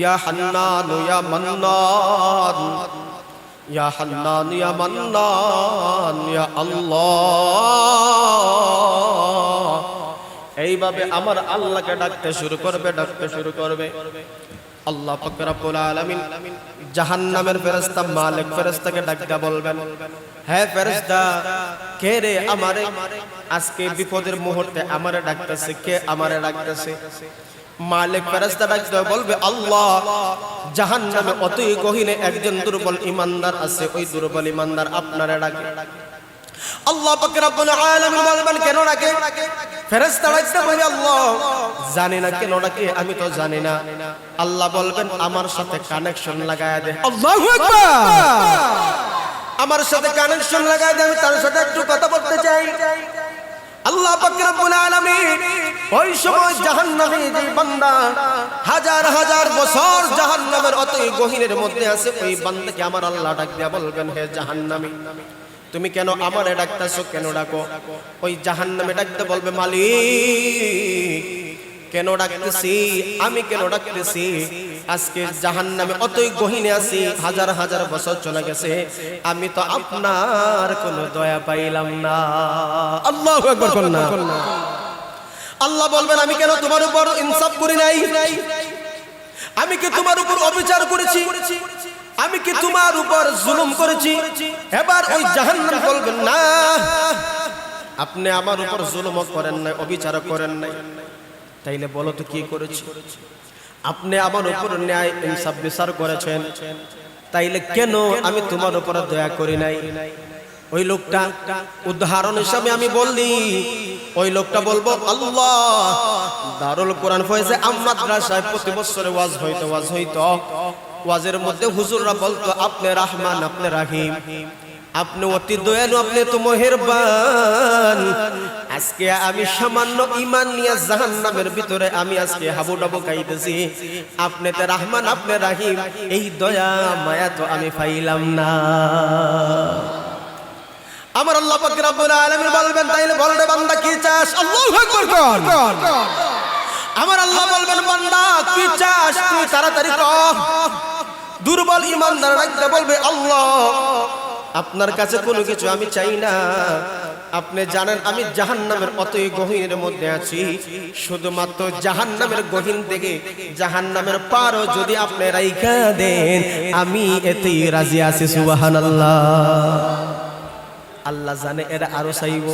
ইয়া হান্নান ইয়া মান্নান, ইয়া হান্নান ইয়া মান্নান ইয়া আল্লাহ। এইভাবে আমার আল্লাহকে ডাকতে শুরু করবে, ডাকতে শুরু করবে। আল্লাহ পাক রব্বুল আলামিন জাহান্নামের ফেরেশতা মালিক ফেরেশতাকে ডাকতে বলবেন, হে ফেরেশতা, কে রে আমারে আজকে বিপদের মুহূর্তে আমারে ডাকতেছে, কে আমারে ডাকতেছে? মালিক ফেরেশতা ডাকতে বলবে, আল্লাহ, জাহান্নামে অতই গহীনে একজন দুর্বল ঈমানদার আছে, ওই দুর্বল ঈমানদার আপনারে ডাকে। আল্লাহ পাক রব্বুল আলামিন বলবেন, কেন ডাকে? ফেরেশতা ডাকতে বলবে, আল্লাহ জানি না কেন ডাকে, আমি তো জানি না। আল্লাহ বলবেন, আমার সাথে কানেকশন লাগায়া দে। আল্লাহু আকবার। আমার সাথে কানেকশন লাগায়া দে, আমি তার সাথে একটু কথা বলতে চাই। আল্লাহ পাক রব্বুল আলামিন ওই সময় জাহান্নামী যে বান্দা হাজার হাজার বছর জাহান্নামের অতই গহীনের মধ্যে আছে, ওই বান্দাকে আমার আল্লাহ ডাক দিয়া বলবেন, হে জাহান্নামী, তুমি কেন আমারে ডাকতেছো, কেন ডাকো? ওই জাহান্নামে ডাকতে বলবে, মালিক, কেন ডাকতেছি, আমি কেন ডাকতেছি? আজকে জাহান্নামে অতই গহীনে আছি, হাজার হাজার বছর চলে গেছে, আমি তো আপনার কোনো দয়া পাইলাম না। আল্লাহু আকবার বলনা। আল্লাহ বলবেন, আমি কেন তোমার উপর ইনসাফ করি নাই? আমি কি তোমার উপর অবিচার করেছি? আমি কি তোমার উপর জুলুম করেছি? এবার ওই জাহান্নাম বলবেন, না, আপনি আমার উপর জুলুম করেন নাই, অবিচার করেন নাই। তাইলে বলো তো কি করেছি? আপনি আমার উপর ন্যায় ইনসাফ বিচার করেছেন, তাইলে কেন আমি তোমার উপর দয়া করি নাই? ওই লোকটা উদাহরণ হিসাবে আমি বললি, ওই লোকটা বলবো, আল্লাহ, দারুল কোরআন ফয়েজে মাদ্রাসায় প্রতি বছরে ওয়াজ হইতো। ওয়াজের মধ্যে হুজুররা বলতো, আপনি রহমান, আপনি রহিম, আপনি অতি দয়ালু, আপনি তো মেহেরবান। আজকে আমি সামান্য ঈমান নিয়ে জাহান্নামের ভিতরে আমি আজকে হাবুডাবু খাইতেছি, আপনি তো রহমান, আপনি রহিম, এই দয়া মায়া তো আমি পাইলাম না। আমার আল্লাহ পাক রব্বুল আলামিন বলবেন, তাইলে বল রে বান্দা, কি চাস? আল্লাহু আকবার কর। আমার আল্লাহ বলবেন, বান্দা কি চাস তুই তাড়াতাড়ি কর। দুর্বল ঈমানদার ডাকতে বলবে, আল্লাহ, আপনার কাছে কোনো কিছু আমি চাই না। আপনি জানেন আমি জাহান্নামের অতই গহীনের মধ্যে আছি, শুধুমাত্র জাহান্নামের গহীন থেকে জাহান্নামের পারও যদি আপনি রাইখা দেন, আমি এতেই রাজি আছি। সুবহানাল্লাহ। আল্লাহ জানে এরা আরো চাইব।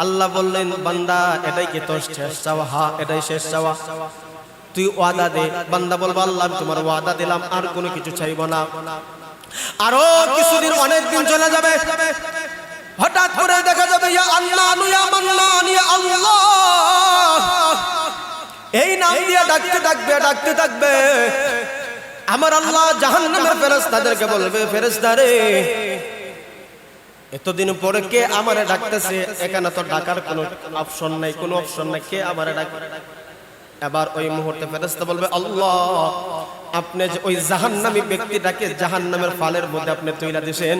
আল্লাহ বললেন, বান্দা, এটাই কি তোর শেষ চাওয়া? হ্যাঁ, এটাই শেষ চাওয়া। তুই ওয়াদা দে। বান্দা বলবো, আল্লাহ, আমি তোমার ওয়াদা দিলাম, আর কোনো কিছু চাইব না। আরো কিছুদিন, অনেক দিন চলে যাবে, হঠাৎ করে দেখা যাবে, ইয়া আল্লাহ, ইয়া মান্নান, ইয়া আল্লাহ, এই নাম দিয়ে ডাকতে থাকবে। আমার আল্লাহ জাহান্নামের ফেরেশতাদেরকে বলবে, ফেরেশতারে, এতদিন পরে কে আমারে ডাকতেছে? এখানে তো ডাকার কোনো অপশন নাই, কোনো অপশন নাই, কে আমারে ডাকে? এবার ওই মুহূর্তে ফেরেশতা বলবে, আল্লাহ, আপনি যে ওই জাহান্নামী ব্যক্তিটাকে জাহান্নামের ফালের মধ্যে আপনি তুইলা দিয়েছেন,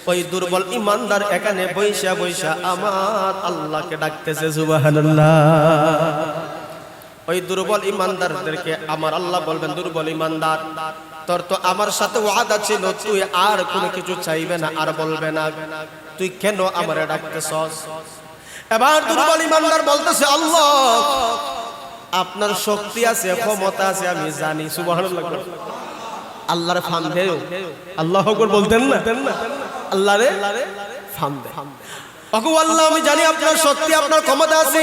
ওই দুর্বল ঈমানদার এখানে বইসা বইসা আমার আল্লাহকে ডাকতেছে। সুবহানাল্লাহ। ওই দুর্বল ঈমানদারদেরকে আমার আল্লাহ বলবেন, দুর্বল ঈমানদার, তোর তো আমার সাথে ওয়াদা ছিল, তুই আর কোনো কিছু চাইবে না, আর বলবে না, তুই কেন আমারে ডাকতেছস? এবার দুর্বল ঈমানদার বলতেছে, আল্লাহ, আপনার শক্তি আছে, ক্ষমতা আছে, আমি জানি। সুবহানাল্লাহ। আল্লাহর ফান্দে, আল্লাহু আকবার বলতেন না? আল্লাহরে ফান্দে। ওগো আল্লাহ, আমি জানি আপনার শক্তি, আপনার ক্ষমতা আছে।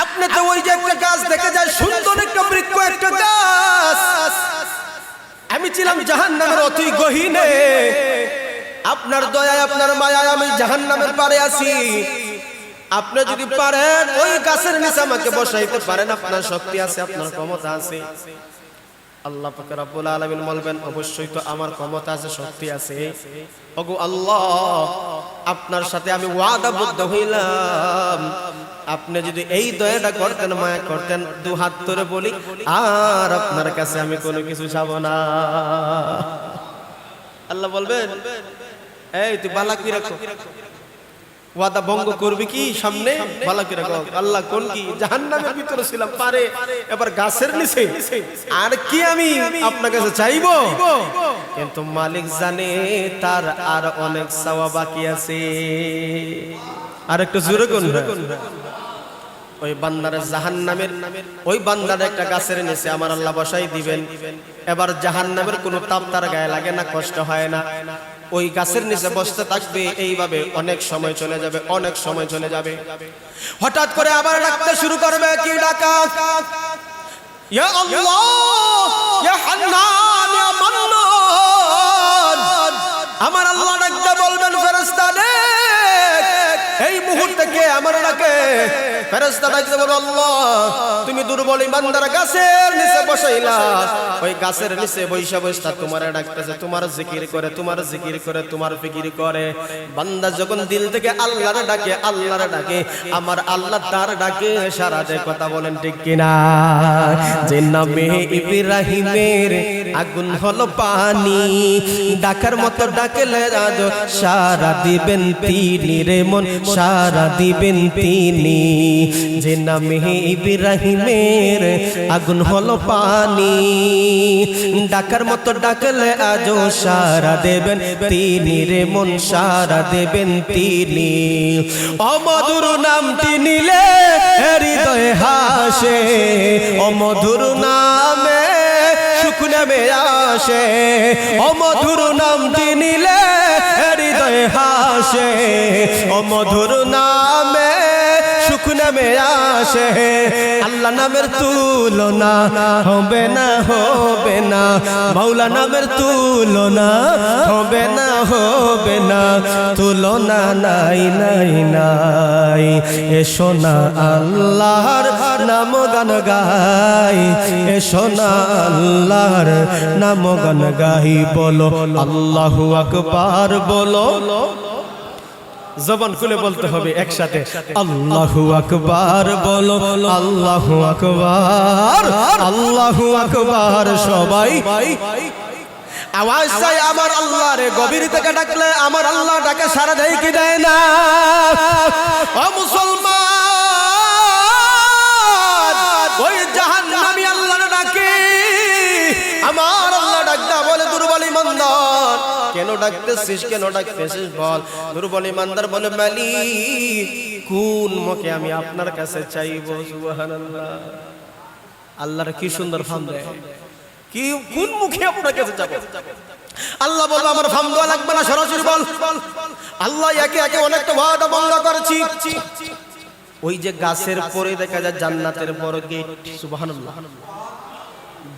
আপনি তো ওই যে একটা গাছ দেখে যায়, সুন্দর একটা বৃক্ষ, একটা গাছ, আমি ছিলাম জাহান্নামের অতি গহীনে, আপনার দয়ায়, আপনার মায়ায় আমি জাহান্নামের পারে আছি। আপনি যদি পারেন ওই গাছের নিচে আমাকে বসাইতে পারেন, আপনার শক্তি আছে, আপনার ক্ষমতা আছে। আল্লাহ পাক রব্বুল আলামিন বলবেন, অবশ্যই তো আমার ক্ষমতা আছে, শক্তি আছে। ওগো আল্লাহ, আপনার সাথে আমি ওয়াদাবদ্ধ হইলাম, আপনি যদি এই দয়াটা করতেন, মায়া করতেন, দু হাত ধরে বলি, আর আপনার কাছে আমি কোনো কিছু চাব না। আল্লাহ বলবেন, এই তুই বালা কি রাখো, ওয়াদা ভঙ্গ করবে কি সামনে ভালো করে কও আল্লাহ কোন কি জাহান্নামের ভিতরে ছিলাম পারে এবার গাছের নিচে আর কি আমি আপনার কাছে চাইবো কিন্তু মালিক জানে তার আর অনেক সওয়াব বাকি আছে আর একটু জোরে কোন ওই বান্দার জাহান্নামের ওই বান্দার একটা গাছের নিচে আমার আল্লাহ বসাই দিবেন এবার জাহান্নামের কোনো তাপ তার গায়ে লাগে না কষ্ট হয় না ওই গাছের নিচে বসতে থাকবে এইভাবে অনেক সময় চলে যাবে অনেক সময় চলে যাবে হঠাৎ করে আবার ডাকতে শুরু করবে কি ডাকা ইয়া আল্লাহ ইয়া হান্নান ইয়া মান্নান আমার আল্লাহ ডাকতে বলবেন ফেরেশতা এই মুহূর্তে কে আমার ডাকে ফেরেশতা ডাকতে বলবে আল্লাহ তুমি দুর্বল ইমানদার গাছের নিচে বসাইলা ওই গাছের নিচে বৈশা বৈশা তোমারে ডাকতেছে তোমার জিকির করে তোমার ফিকির করে বান্দা যখন দিল থেকে আল্লাহর ডাকে আমার আল্লাহ তার ডাকে সারা দেয় কথা বলেন ঠিক কিনা যে নামে ইব্রাহিমের আগুন হলো পানি ডাকার মতো ডাকলে সারা দিবেন তিনি রে মন সারা দিবেন তিনি যে নামে ইব্রাহিমের আগুন হলো পানি ডাকার মতো ডাকলে আজও সারা দেবেন তিনি রে মন সারা দেবেন তিনি অমধুর নামটি নিলে হৃদয়ে হাসে অমধুর নামে সুখ নেমে আসে অমধুর নামটি নিলে হৃদয়ে হাসে অমধুর নামে সুখ নেমে আসে আল্লাহ নামের তুলনা হবে না মাওলা নামের তুলনা হবে না তুলনা নাই এসো না আল্লাহর নাম গান গাই এসো না আল্লাহর নাম গান গাই বলো আল্লাহু আকবার বলো জবান খুলে বলতে হবে একসাথে আল্লাহু আকবার বলো আল্লাহু আকবার সবাই আওয়াজ চাই আমার আল্লাহর গভীর থেকে ডাকলে আমার আল্লাহ ডাকে সাড়া দেয় কি দেয় না ও মুসলমান ওই জাহান্নামী আল্লাহর ডাকে আমার আল্লাহ ডাকদা বলে দুর্বল ইমানদার কেন ডাকতেছিস বল দুর্বল ইমানদার বলে মালিক কোন মুখে আমি আপনার কাছে চাইবো সুবহানাল্লাহ আল্লাহর কি সুন্দর ফাম দেয় কি কোন মুখে আপনার কাছে যাব আল্লাহ বলবে আমার ফাম দেওয়া লাগবে না সরাসরি বল আল্লাহ একে একে অনেকটা ওয়াদা ভঙ্গ করেছি ওই যে গাছের পরে দেখা যায় জান্নাতের বড় গেট সুবহানাল্লাহ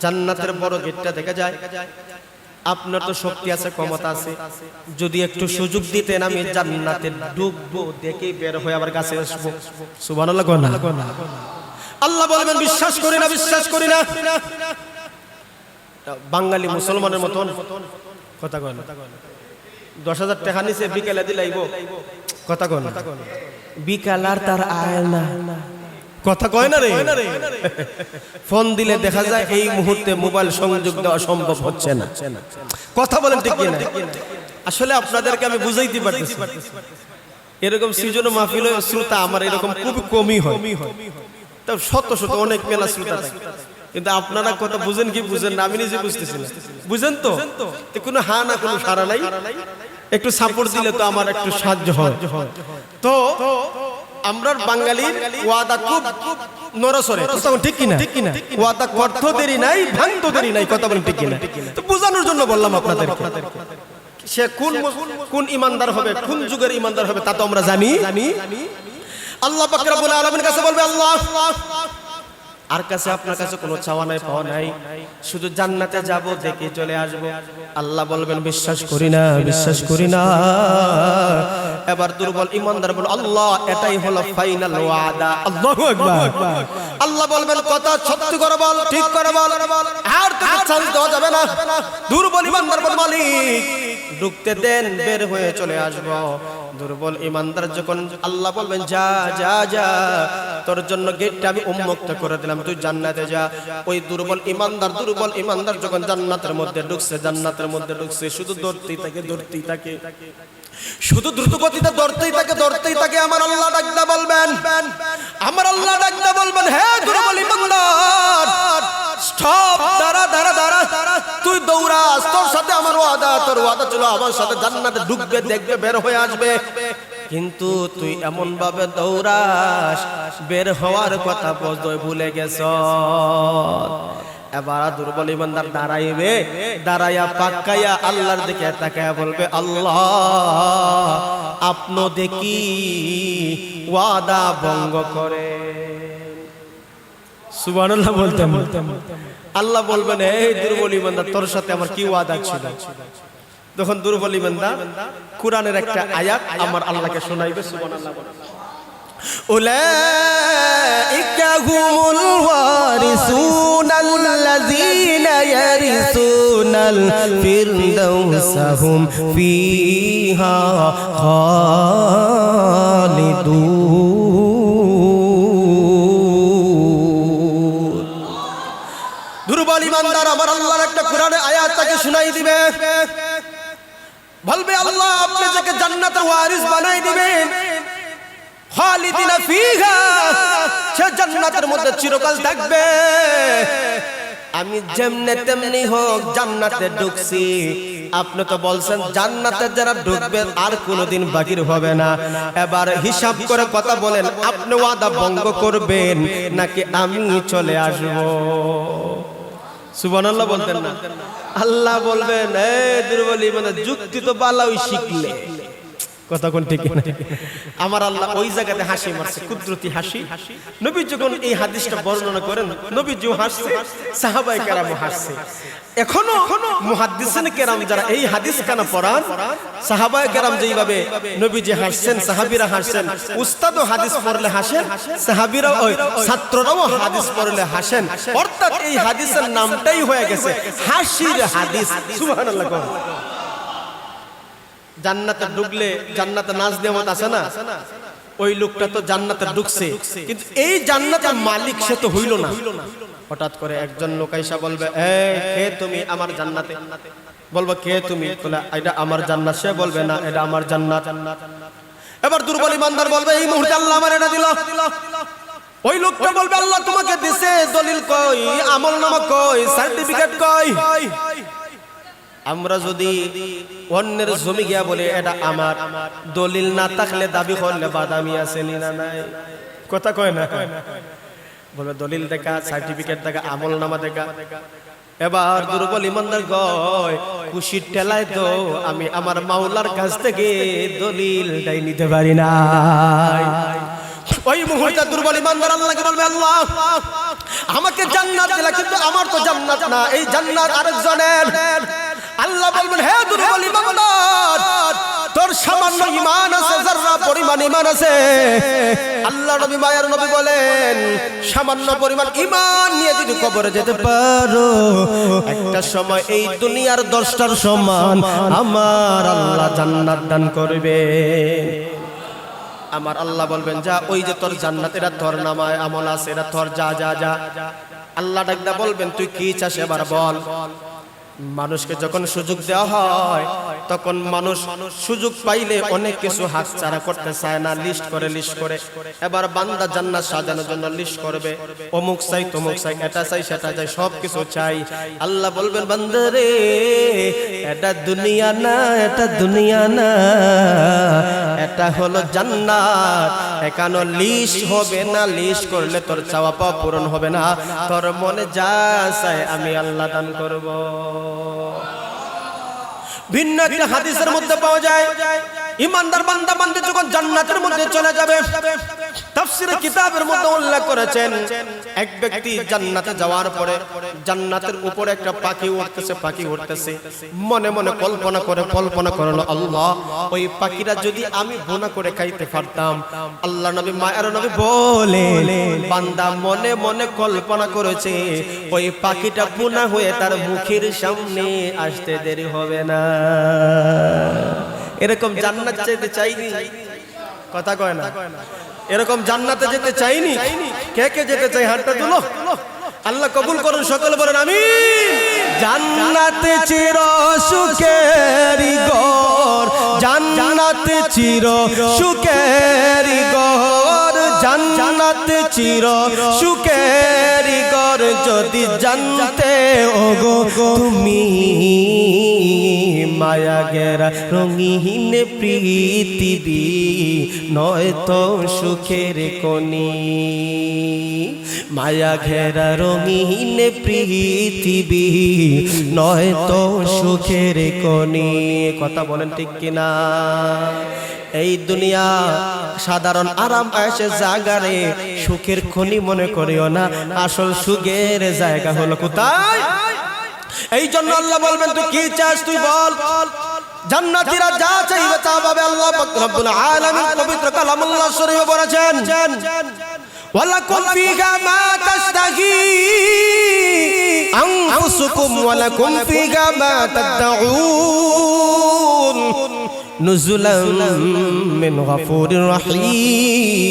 জান্নাতের বড় গেটটা দেখা যায় আপনার তো শক্তি আছে ক্ষমতা আছে যদি একটু সুযোগ দিতেন আমি জান্নাতে ঢুকবো দেখে বের হয়ে আবার কাছে আসবো সুবহানাল্লাহ আল্লাহ বলবেন বিশ্বাস করি না বাঙালি মুসলমানের মতন কথা কয় না 10,000 টাকা নিচে বিকেলে দিলাইবো কথা কয় না বিকাল আর তার আয় না কথা কয় না রে ফোন দিলে দেখা যায় এই মুহূর্তে মোবাইল সংযোগ দেওয়া সম্ভব হচ্ছে না কথা বলেন ঠিক কিনা আসলে আপনাদেরকে আমি বুঝাইতে পারতেছি এরকম সিজন মাহফিল শ্রোতা আমার এরকম খুব কমই হয় তবে শত অনেক মেলা শ্রোতা থাকে কিন্তু আপনারা কথা বুঝেন কি বুঝেন না আমি নিজে বুঝতেছি না বুঝেন তো কোনো হা না কোনো সারা নাই একটু সাপোর্ট দিলে তো আমার একটু সাহায্য হয় তো আমরা বাঙালির ওয়াদা খুব নরসরে ঠিক কিনা ওয়াদা করতে দেরি নাই ভাঙতে দেরি নাই কথা বলেন ঠিক কিনা তো বোঝানোর জন্য বললাম আপনাদের সে কোন ইমানদার হবে কোন যুগের ইমানদার হবে তা তো আমরা জানি আল্লাহ পাক রব্বুল আলামিনের কাছে বলবে আল্লাহ আর কাছে আপনার কাছে কোনো চাওয়া নাই পাওয়া নাই শুধু জান্নাতে যাব দেখে চলে আসব আল্লাহ বলবেন বিশ্বাস করি না এবার দুর্বল ইমানদার বল আল্লাহ এটাই হলো ফাইনাল ওয়াদা আল্লাহু আকবার আল্লাহ বলবেন কথা সত্যি করে বল ঠিক করে বল আর তোকে চান্স দেওয়া যাবে না দুর্বল ইমানদার বল মালিক ঢুকতে দেন বের হয়ে চলে আসব দুর্বল ইমানদার যখন আল্লাহ বলবেন যা তোর জন্য গেটটা আমি উন্মুক্ত করে দিলাম তুই জান্নাতে যা ওই দুর্বল ইমানদার যখন জান্নাতের মধ্যে ঢুকছে শুধু দৌড়তেই থাকে শুধু দ্রুত গতিতে দৌড়তেই থাকে। আমার আল্লাহ ডাকতে বলবেন, আমার আল্লাহ ডাকতে বলবেন, হে দুর্বল ইমানদার, স্টপ, দাঁড়া। তুই দৌড়াস, তোর সাথে আমার ওয়াদা, তোর ওয়াদা ছিল আমার সাথে জান্নাতে ঢুকবে, দেখবে, বের হয়ে আসবে। কিন্তু তুই এমন ভাবে দৌড়াস, বের হওয়ার কথা ভুলে গেছ। এবার দুর্বল ইমানদার দাঁড়াইবে, দাঁড়াইয়া পাক্কাইয়া আল্লাহর দিকে তাকায়া বলবে, আল্লাহ আপনি দেখি ওয়াদা ভঙ্গ করে। সুবহানাল্লাহ বলতেন। আল্লাহ বলবেন, এই দুর্বল ইমানদার, তোর সাথে আমার কি ওয়াদা ছিল? তখন দুর্বল ইমানদার কুরআনের একটা আয়াত আমার আল্লাহকে শোনাইবে। সুবহানাল্লাহ। উলাইকা হুমুল ওয়ারিসুনাল্লাযীনা ইয়ারিসুনাল ফিরদাউসা হুম ফিহা খালিদুন। দুর্বল ইমানদার আমার আল্লাহর একটা কুরআনের আয়াত তাকে শোনাই দিবে, বলবে, আল্লাহ আপনি যাকে জান্নাতের ওয়ারিস বানাই দিবেন, খালিদিনা ফিহা, সে জান্নাতের মধ্যে চিরকাল থাকবে। আমি যেমনে তেমনি হোক জান্নাতে ঢুকছি, আপনি তো বলছেন জান্নাতে যারা ঢুকবে আর কোনোদিন বাকির হবে না। এবার হিসাব করে কথা বলেন, আপনি ওয়াদা ভঙ্গ করবেন নাকি আমি চলে আসব? সুবহানাল্লাহ বলতেন না? আল্লাহ বলবেন, এই দুর্বল ইমানদার, যুক্তি তো বালাওই শিখলে, কথা কোন ঠিক না? আমার আল্লাহ ওই জায়গাতে হাসি মারছে, কুদরতি হাসি। নবী যখন এই হাদিসটা বর্ণনা করেন, নবীজিও হাসছে, সাহাবায়ে কেরামও হাসছে। এখনো মুহাদ্দিসিন কেরাম যারা এই হাদিস কানা পড়ান, সাহাবায়ে কেরাম যেইভাবে নবীজি হাসছেন, সাহাবীরা হাসছেন। উস্তাদও হাদিস পড়লে হাসেন, সাহাবীরা ওই ছাত্ররাও হাদিস পড়লে হাসেন। অর্থাৎ এই হাদিসের নামটাই হয়ে গেছে হাসির হাদিস। সুবহানাল্লাহ। জান্নাতে ঢুকলে জান্নাতে নাজ নেয়ামত আছে না, ওই লোকটা তো জান্নাতে ঢুকছে, কিন্তু এই জান্নাতের মালিক সে তো হইল না। হঠাৎ করে একজন লোক আইসা বলবে, এই কে তুমি আমার জান্নাতে? বলবো, কে তুমি? বলে, এটা আমার জান্নাত। সে বলবে, না এটা আমার জান্নাত। এবার দুর্বল ইমানদার বলবে, এই মুহূর্তে আল্লাহ আমার এটা দিল। ওই লোকটা বলবে, আল্লাহ তোমাকে দিছে, দলিল কই, আমলনামা কই, সার্টিফিকেট কই? আমরা যদি অন্যের জমি গিয়া বলে এটা আমার, দলিল না থাকলে দাবি করলে বাদামি আছে না নাই? কথা কয় না? বলে দলিল দেখা, সার্টিফিকেট দেখা, আমলনামা দেখা। এবার দুর্বল ইমানদার কয়, খুশির ঠেলায় তো আমি আমার মাওলার কাছ থেকে দলিলটাই নিতে পারি না। ওই মুহূর্তে দুর্বল ইমানদার আল্লাহকে বলবে, আল্লাহ আমাকে জান্নাত দিলা, কিন্তু আমার তো জান্নাত না, এই জান্নাত আরেকজনের। আল্লাহ বলবেন, হে দুর্বল ইমানদার, তোর সামান্য ঈমান আছে, যারা পরিমাণ ঈমান আছে। আল্লাহ নবী, মায়ার নবী বলেন, সামান্য পরিমাণ ঈমান নিয়ে যদি কবরে যেতে পারো, একটা সময় এই দুনিয়ার 10টার সমান আমার আল্লাহ জান্নাত দান করবে। আমার আল্লাহ বলবেন, যা, ওই যে তোর জান্নাত, এটা তোর নামায় আমল আছে, এটা তোর, যা যা যা। আল্লাহ ডাকদা বলবেন, তুই কি চাস এবার বল। মানুষকে যখন সুযোগ দেওয়া হয়, তখন মানুষ সুযোগ পাইলে অনেক কিছু হাতছাড়া করতে চায় না, লিস্ট করে। এবার বান্দা জান্নাত সাজানোর জন্য লিস্ট করবে, অমুক চাই, তমুক চাই, এটা চাই, সেটা চাই, সব কিছু চাই। আল্লাহ বলবেন, বান্দা রে, এটা দুনিয়া না, এটা দুনিয়া না, এটা হলো জান্নাত। এখানে লিস্ট হবে না, লিস্ট করলে তোর চাওয়া পাওয়া পূরণ হবে না। তোর মনে যা চাই আমি আল্লাহ দান করব। ভিন্ন একটা হাদিসের মধ্যে পাওয়া যায়, ইমানদার বান্দা বান্দী যখন জান্নাতের মধ্যে চলে যাবে, তাফসীরের কিতাবের মধ্যে উল্লেখ করেছেন, এক ব্যক্তি জান্নাতে যাওয়ার পরে জান্নাতের উপরে একটা পাখি উঠতেছে। মনে মনে কল্পনা করলো, আল্লাহ ওই পাখিরা যদি আমি ভুনা করে খাইতে পারতাম। আল্লাহ নবী, মায়ার নবী বলে, বান্দা মনে মনে কল্পনা করেছে, ওই পাখিটা ভুনা হয়ে তার মুখের সামনে আসতে দেরি হবে না। এরকম জান্নাত যেতে চাইনি, কথা কয় না? এরকম জান্নাতে যেতে চাইনি? কে কে যেতে চাই? হাতটা তুলো। আল্লাহ কবুল করুন, সকলে বলেন আমিন। জান্নাতে চির সুখের ঘর, জান্নাত চির সুখের ঘর, জান্নাত চির সুখের ঘর যদি জানতে ওগো তুমি, মায়া গেরা রঙিন পৃথিবী নয় তো সুখের কোনি, মায়া ঘেরা রঙিন পৃথিবী নয় তো সুখের কোনি। কথা বলেন ঠিক কিনা? এই দুনিয়া সাধারণ আরাম আয়েশের জায়গারে সুখের খনি মনে করিও না, আসল সুখের জায়গা হলো কোথায়? এই জন্য আল্লাহ বলবেন তুই কি চাস তুই বল, জান্নাতীরা যা চাইবে তা পাবে। আল্লাহ পাক রব্বুল আলামিন পবিত্র কালামুল্লাহ শরীফে বলেছেন, ওয়ালাকুম ফিহা মা তাশতাহি আনফুসুকুম ওয়ালাকুম ফিহা মা তাদউন নুজুলাম মিন গফুরির রহিম।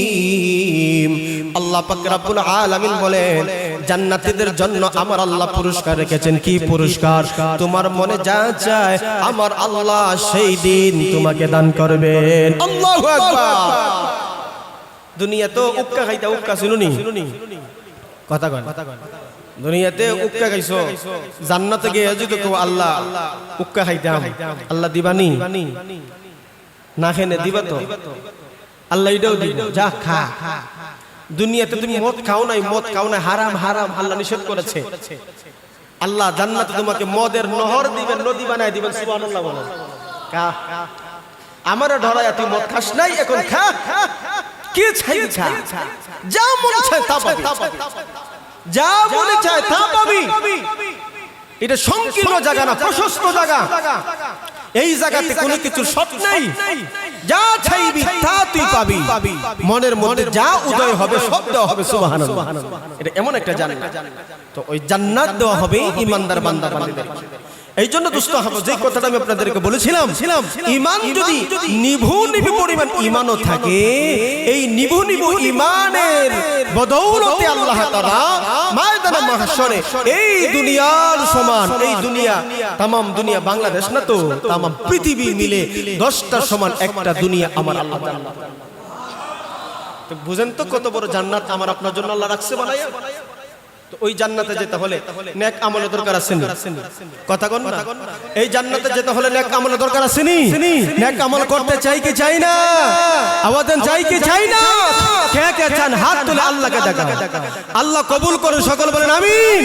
আল্লাহ পাক রব্বুল আলামিন বলেন জান্নাতীদের জন্য আমার আল্লাহ পুরস্কার রেখেছেন। কি পুরস্কার? তোমার মনে যা চায় আমার আল্লাহ সেই দিন তোমাকে দান করবেন। আল্লাহু আকবার। দুনিয়া তো উক্কা খাইতা উক্কা শুনুনি, কথা কন, দুনিয়াতে উক্কা খাইছো, জান্নাতে গিয়ে যদি কও আল্লাহ উক্কা খাইতাম, আল্লাহ দিবানি? না খেনে দিবা তো? আল্লাহ এটাও দিব, যা খা। দুনিয়াতে তুমি মদ খাও নাই, মদ খাও নাই, হারাম হারাম আল্লাহ নিষেধ করেছে। আল্লাহ জান্নাতে তোমাকে মদের নহর দিবেন, নদী বানায় দিবেন। সুবহানাল্লাহ বলেন। খা, আমারে ধরায়া তুই মদ খাস নাই, এখন খা, কি চাই খা, যা মনে চায় তা পাবি, যা মনে চায় তা পাবি। এটা সংকীর্ণ জায়গা না, প্রশস্ত জায়গা। এই জায়গাতে কোনো কিছু শর্ত নেই, যা চাইবি তা তুই পাবি। মনের মধ্যে যা উদয় হবে সব দেওয়া হবে। সুবহানাল্লাহ। এটা এমন একটা জান্নাত, তো ওই জান্নাত দেওয়া হবে ঈমানদার বান্দা বান্দীদের। এই জন্য দোস্ত যে কথাটা আমি আপনাদেরকে বলেছিলাম, ঈমান যদি নিভু নিভু পরিমাণ ঈমানও থাকে, এই নিভু নিভু ঈমানের বদৌলতে আল্লাহ তাআলা ময়দানে মাহশরে এই দুনিয়ার সমান, এই দুনিয়া तमाम দুনিয়া বাংলাদেশ না তো तमाम পৃথিবী মিলে 10টা সমান একটা দুনিয়া আমার আল্লাহ তাআলা। তো বুঝেন তো কত বড় জান্নাত আমার আপনার জন্য আল্লাহ রাখছে বানায়া। তো ওই জান্নাতে যেতে হলে নেক আমলের দরকার আছে নি? কথা কোন না? এই জান্নাতে যেতে হলে নেক আমলের দরকার আছে নি? নেক আমল করতে চাই কি চাই না? আওয়াজ দেন, চাই কি চাই না? কে কে চান হাত তুলে আল্লাহকে দেখা। আল্লাহ কবুল করুন, সকল বলেন আমিন।